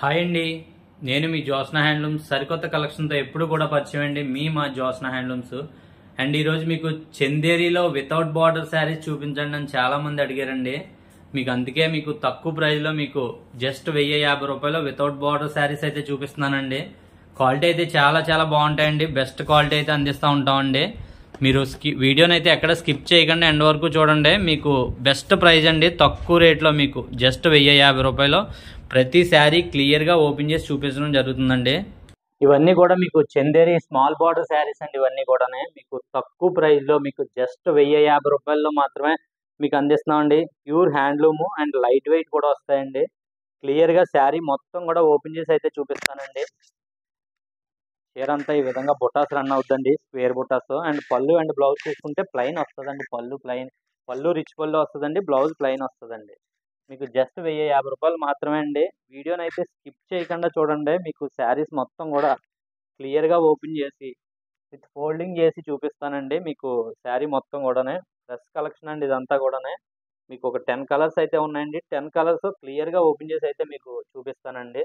Hi అండి. నేను మీ Jyotsna handlooms సరికొత్త కలెక్షన్తో ఎప్పుడు కూడా పరిచయం అండి. మా జ్యోత్స్న హ్యాండ్లూమ్స్. అండ్ ఈరోజు మీకు చందేరిలో వితౌట్ బార్డర్ శారీస్ చూపించండి అని చాలా మంది అడిగారండి. అందుకే మీకు తక్కువ ప్రైస్లో మీకు జస్ట్ 1050 రూపాయలు వితౌట్ బార్డర్ శారీస్ అయితే చూపిస్తున్నానండి. క్వాలిటీ అయితే చాలా చాలా బాగుంటాయండి. బెస్ట్ క్వాలిటీ అయితే అందిస్తూ ఉంటామండి. మీరు వీడియోని అయితే ఎక్కడ స్కిప్ చేయకండి, ఎండ్ వరకు చూడండి. మీకు బెస్ట్ ప్రైస్ అండి. తక్కువ రేట్లో మీకు జస్ట్ 1050 రూపాయలు ప్రతి శారీ క్లియర్గా ఓపెన్ చేసి చూపించడం జరుగుతుందండి. ఇవన్నీ కూడా మీకు చందేరి స్మాల్ బార్డర్ శారీస్ అండి. ఇవన్నీ కూడా మీకు తక్కువ ప్రైస్లో మీకు జస్ట్ 1050 రూపాయల్లో మాత్రమే మీకు అందిస్తున్నామండి. Pure handloom and light weight కూడా వస్తాయండి. క్లియర్గా శారీ మొత్తం కూడా ఓపెన్ చేసి అయితే చూపిస్తానండి. చీర అంతా ఈ విధంగా బుటాస్ రన్ అవుతుందండి, స్క్వేర్ బుటాస్. అండ్ పళ్ళు అండ్ బ్లౌజ్ చూసుకుంటే ప్లెయిన్ వస్తుందండి. పళ్ళు రిచ్ పళ్ళు వస్తుందండి, బ్లౌజ్ ప్లెయిన్ వస్తుందండి. మీకు జస్ట్ 1050 రూపాయలు మాత్రమే అండి. వీడియోని అయితే స్కిప్ చేయకుండా చూడండి. మీకు శారీస్ మొత్తం కూడా క్లియర్గా ఓపెన్ చేసి విత్ ఫోల్డింగ్ చేసి చూపిస్తానండి. మీకు శారీ మొత్తం కూడానే డ్రెస్ కలెక్షన్ అండి. ఇదంతా కూడానే మీకు ఒక 10 కలర్స్ అయితే ఉన్నాయండి. 10 కలర్స్ క్లియర్గా ఓపెన్ చేసి అయితే మీకు చూపిస్తానండి.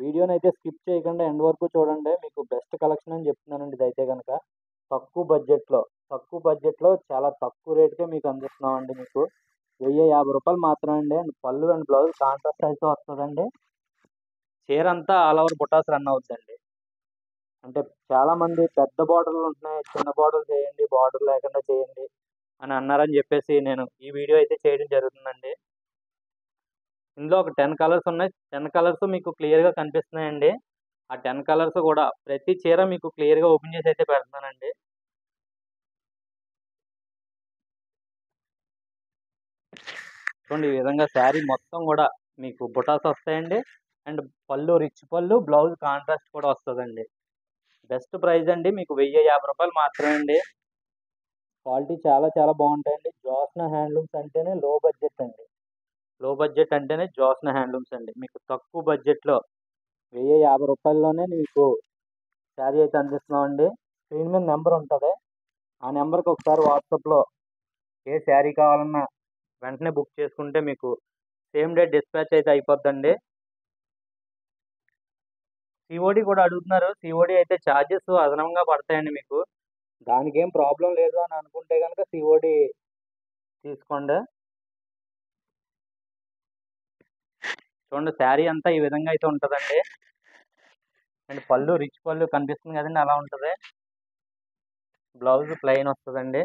వీడియోని అయితే స్కిప్ చేయకుండా ఎండ్ వరకు చూడండి. మీకు బెస్ట్ కలెక్షన్ అని చెప్తున్నానండి. ఇదైతే కనుక తక్కువ బడ్జెట్లో చాలా తక్కువ రేటుకే మీకు అందిస్తున్నామండి. మీకు 1050 రూపాయలు మాత్రమే అండి. అండ్ పళ్ళు అండ్ బ్లౌజ్ కాంట్రాస్ట్ అయితే వస్తుందండి. చీర అంతా ఆల్ ఓవర్ బుటాస్ రన్ అవుతుందండి. అంటే చాలా మంది పెద్ద బార్డర్లు ఉంటున్నాయి, చిన్న బార్డర్ చేయండి, బార్డర్ లేకుండా చేయండి అని అన్నారని చెప్పేసి నేను ఈ వీడియో అయితే చేయడం జరుగుతుందండి. ఇందులో ఒక 10 కలర్స్ ఉన్నాయి. 10 కలర్స్ మీకు క్లియర్గా కనిపిస్తున్నాయండి. ఆ 10 కలర్స్ కూడా ప్రతి చీర మీకు క్లియర్గా ఓపెన్ చేసి అయితే పెడుతున్నానండి. చూడండి, ఈ విధంగా శారీ మొత్తం కూడా మీకు బుటాస్ వస్తాయండి. అండ్ రిచ్ పళ్ళు, బ్లౌజ్ కాంట్రాస్ట్ కూడా వస్తుందండి. బెస్ట్ ప్రైస్ అండి. మీకు 1050 రూపాయలు మాత్రమే అండి. క్వాలిటీ చాలా చాలా బాగుంటాయండి. జ్యోత్స్న హ్యాండ్లూమ్స్ అంటేనే లో బడ్జెట్ అంటేనే జ్యోత్స్న హ్యాండ్లూమ్స్ అండి. మీకు తక్కువ బడ్జెట్లో 1050 రూపాయల్లోనే మీకు శారీ అయితే అందిస్తున్నామండి. స్క్రీన్ మీద నెంబర్ ఉంటుంది. ఆ నెంబర్కి ఒకసారి వాట్సాప్లో ఏ శారీ కావాలన్నా వెంటనే బుక్ చేసుకుంటే మీకు సేమ్ డే డిస్పాచ్ అయితే అయిపోద్దండి. సిఓడి కూడా అడుగుతున్నారు. సిఓడి అయితే ఛార్జెస్ అదనంగా పడతాయండి. మీకు దానికి ఏం ప్రాబ్లం లేదు అని అనుకుంటే కనుక సిఓడి తీసుకోండి. చూడండి, శారీ అంతా ఈ విధంగా అయితే ఉంటుందండి. అండ్ రిచ్ పళ్ళు కనిపిస్తుంది కదండి, అలా ఉంటుంది. బ్లౌజ్ ప్లెయిన్ వస్తుందండి.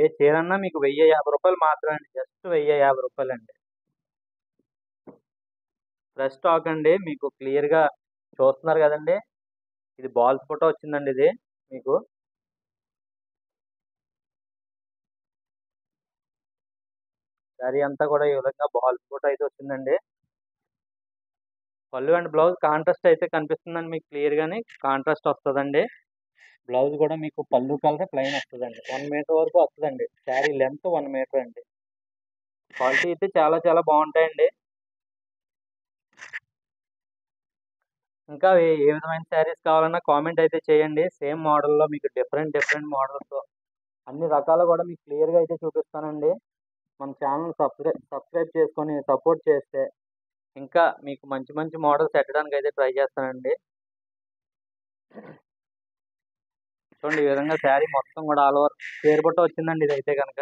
ఏ చీరన్నా మీకు 1050 రూపాయలు మాత్రమే అండి. జస్ట్ 1050 రూపాయలు అండి. ఫ్రెష్ స్టాక్ అండి. మీకు క్లియర్గా చూస్తున్నారు కదండి. ఇది బాల్స్ ఫోటో వచ్చిందండి. ఇది మీకు శారీ అంతా కూడా ఈ విధంగా బాల్స్ ఫోటో అయితే వచ్చిందండి. పళ్ళు అండ్ బ్లౌజ్ కాంట్రాస్ట్ అయితే కనిపిస్తుందండి. మీకు క్లియర్గానే కాంట్రాస్ట్ వస్తుందండి. బ్లౌజ్ కూడా మీకు పళ్ళు కలర్ ప్లెయిన్ వస్తుందండి. 1 మీటర్ వరకు వస్తుందండి. శారీ లెంత్ 1 మీటర్ అండి. క్వాలిటీ అయితే చాలా చాలా బాగుంటాయండి. ఇంకా ఏ విధమైన శారీస్ కావాలన్నా కామెంట్ అయితే చేయండి. సేమ్ మోడల్లో మీకు డిఫరెంట్ డిఫరెంట్ మోడల్స్తో అన్ని రకాలు కూడా మీకు క్లియర్గా అయితే చూపిస్తానండి. మన ఛానల్ సబ్స్క్రైబ్ చేసుకొని సపోర్ట్ చేస్తే ఇంకా మీకు మంచి మంచి మోడల్స్ పెట్టడానికి అయితే ట్రై చేస్తానండి. చూడండి, ఈ విధంగా శారీ మొత్తం కూడా ఆల్ ఓవర్ స్క్వేర్ బుట్ట వచ్చిందండి. ఇదైతే కనుక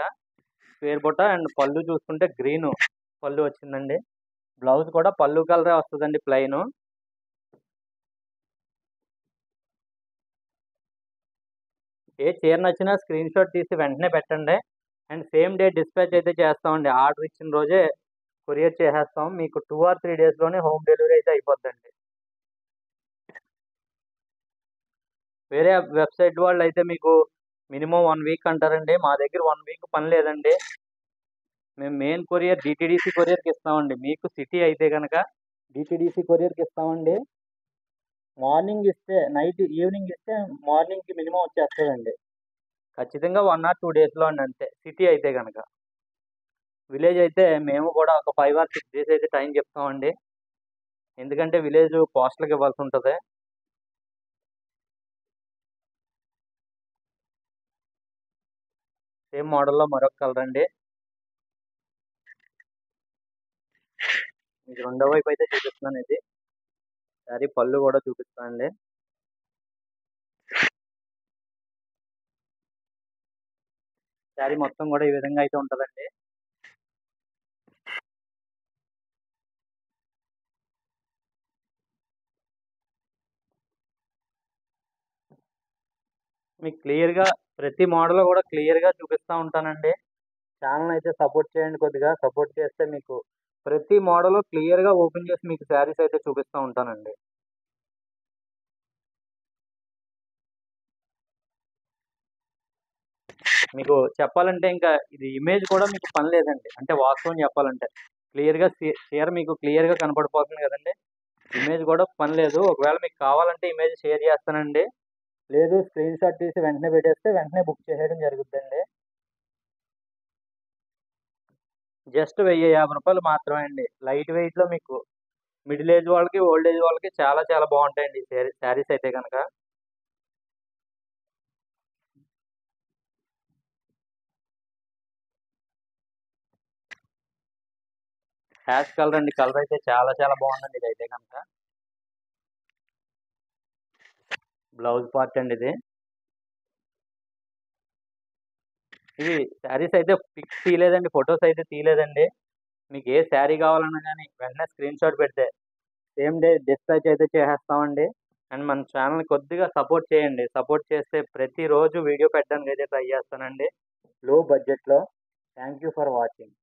స్క్వేర్ బుట్ట అండ్ పళ్ళు చూసుకుంటే గ్రీన్ పళ్ళు వచ్చిందండి. బ్లౌజ్ కూడా పళ్ళు కలరే వస్తుందండి, ప్లెయిన్. ఏ చీర నచ్చినా స్క్రీన్ షాట్ తీసి వెంటనే పెట్టండి. అండ్ సేమ్ డే డిస్పాచ్ అయితే చేస్తామండి. ఆర్డర్ ఇచ్చిన రోజే కొరియర్ చేసేస్తాం. మీకు 2 or 3 డేస్లోనే హోమ్ డెలివరీ అయితే అయిపోద్దండి. వేరే వెబ్సైట్ వాళ్ళు అయితే మీకు మినిమం 1 వీక్ అంటారండి. మా దగ్గర 1 వీక్ పని లేదండి. మేము మెయిన్ కొరియర్ డిటీడీసీ కొరియర్కి ఇస్తామండి. మీకు సిటీ అయితే కనుక డిటీడీసీ కొరియర్కి ఇస్తామండి. మార్నింగ్ ఇస్తే నైట్, ఈవినింగ్ ఇస్తే మార్నింగ్కి మినిమం వచ్చేస్తుందండి. ఖచ్చితంగా 1 or 2 డేస్లో అండి, అంతే. సిటీ అయితే కనుక. విలేజ్ అయితే మేము కూడా ఒక 5 or 6 డేస్ అయితే టైం చెప్తామండి. ఎందుకంటే విలేజ్ పోస్టల్కి ఇవ్వాల్సి ఉంటుంది. సేమ్ మోడల్లో మరొక కలర్ అండి. మీకు రెండో వైపు అయితే చూపిస్తున్నాను. ఇది శారీ పళ్ళు కూడా చూపిస్తానండి. శారీ మొత్తం కూడా ఈ విధంగా అయితే ఉంటదండి. మీకు క్లియర్‌గా ప్రతి మోడల్ కూడా క్లియర్‌గా చూపిస్తా ఉంటానండి. ఛానెల్ అయితే సపోర్ట్ చేయండి కొద్దిగా. సపోర్ట్ చేస్తే మీకు ప్రతి మోడల్ క్లియర్‌గా ఓపెన్ చేసి మీకు శారీస్ అయితే చూపిస్తా ఉంటానండి. మీకు చెప్పాలంటే ఇంకా ఇది ఇమేజ్ కూడా మీకు పని లేదండి. అంటే వాస్తవం చెప్పాలంటే. క్లియర్‌గా చీర మీకు క్లియర్‌గా కనపడిపోతుంది కదండీ! ఇమేజ్ కూడా పని లేదు. ఒకవేళ మీకు కావాలంటే ఇమేజ్ షేర్ చేస్తానండి. లేదు స్క్రీన్‌షాట్ తీసి వెంటనే పెట్టేస్తే వెంటనే బుక్ చేసేయడం జరుగుద్దండి. జస్ట్ రూ. 1050 మాత్రమే అండి. లైట్ వెయిట్‌లో మీకు మిడిల్ ఏజ్ వాళ్ళకి, ఓల్డ్ ఏజ్ వాళ్ళకి చాలా చాలా బావుంటాయండి ఈ శారీస్ అయితే గనక. హ్యాష్ కలర్ అండి. కలర్ అయితే చాలా చాలా బావుందండి ఇదైతే గనక. బ్లౌజ్ పార్ట్ అండి ఇది. ఇది శారీస్ అయితే పిక్స్ తీయలేదండి. ఫోటోస్ అయితే తీయలేదండి. మీకు ఏ శారీ కావాలన్నా గాని వెంటనే స్క్రీన్‌షాట్ పెడితే సేమ్ డే డిస్పాచ్ అయితే చేసేస్తామండి. అండ్ మన ఛానెల్‌ని కొద్దిగా సపోర్ట్ చేయండి. సపోర్ట్ చేస్తే ప్రతిరోజు వీడియో పెట్టడానికైతే ట్రై చేస్తానండి. లో బడ్జెట్‌లో. Thank you for watching.